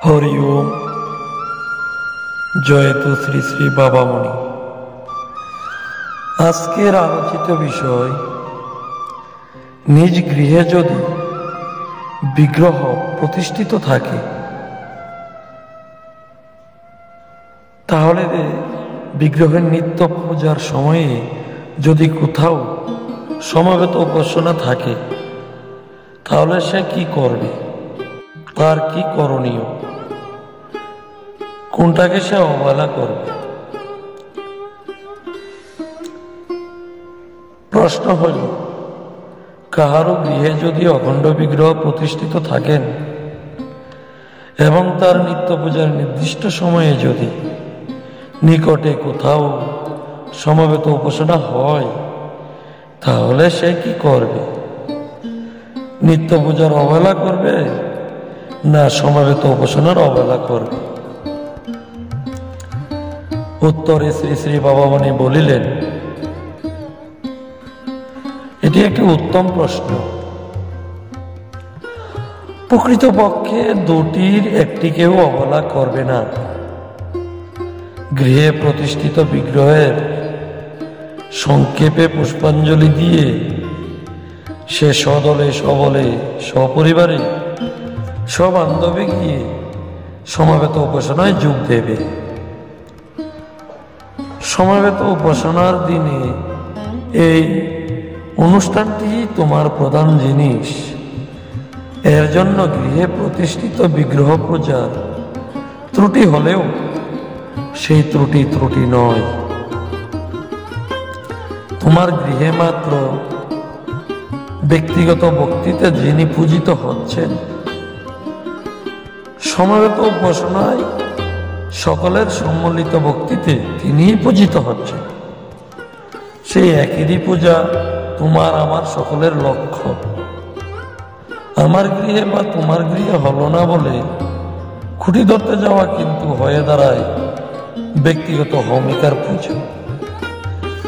হরি ওম। জয়তু শ্রী শ্রী বাবামণি। আজকের আলোচিত বিষয়, নিজ গৃহে যদি বিগ্রহ প্রতিষ্ঠিত থাকে তাহলে বিগ্রহের নিত্য পূজার সময়ে যদি কোথাও সমবেত উপাসনা থাকে তাহলে সে কি করবে, তার কি করণীয়, কোনটাকে সে অবহেলা করবে? প্রশ্ন হল, কাহারও গৃহে যদি অখণ্ড বিগ্রহ প্রতিষ্ঠিত থাকেন এবং তার নিত্য পূজার নির্দিষ্ট সময়ে যদি নিকটে কোথাও সমবেত উপাসনা হয় তাহলে সে কি করবে? নিত্য পূজার অবহেলা করবে না সমবেত উপাসনার অবহেলা করবে? উত্তরে শ্রী শ্রী বাবামণি বলিলেন, এটি একটি উত্তম প্রশ্ন। প্রকৃতপক্ষে দুটির একটিকেও অবহেলা করবে না। গৃহে প্রতিষ্ঠিত বিগ্রহের সংক্ষেপে পুষ্পাঞ্জলি দিয়ে সে সদলে সবলে সপরিবারে সবান্ধবে গিয়ে সমবেত উপাসনায় যোগ দেবে। সমবেত উপাসনার দিনে এই অনুষ্ঠানটি তোমার প্রধান জিনিস। এর জন্য গৃহে প্রতিষ্ঠিত বিগ্রহ পূজার ত্রুটি হলেও সেই ত্রুটি নয়। তোমার গৃহে মাত্র ব্যক্তিগত ভক্তিতে যিনি পূজিত হচ্ছেন, সমবেত উপাসনায় সকলের সম্মিলিত ভক্তিতে তিনিই পূজিত হচ্ছেন। সেই একই পূজা তোমার আমার সকলের লক্ষ্য। আমার গৃহে বা তোমার গৃহে হলো না বলে খুঁটি ধরতে যাওয়া কিন্তু হয়ে দাঁড়ায় ব্যক্তিগত অহমিকার পূজা।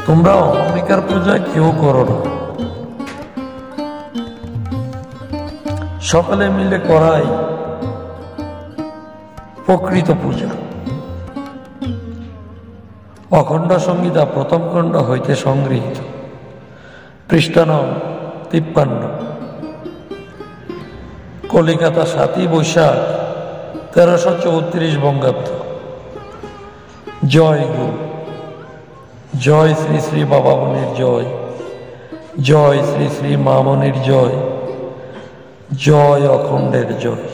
তোমরা অহমিকার পূজা কেউ করো না, সকলে মিলে করাই প্রকৃত পূজা। অখণ্ড সংহিতা প্রথম খণ্ড হইতে সংগৃহীত, পৃষ্ঠা নং 53, কলিকাতা 7ই বৈশাখ 1334 বঙ্গাব্দ। জয় গুরু, জয় শ্রী শ্রী বাবামণির জয়, জয় শ্রী শ্রী মামণির জয়, জয় অখণ্ডের জয়।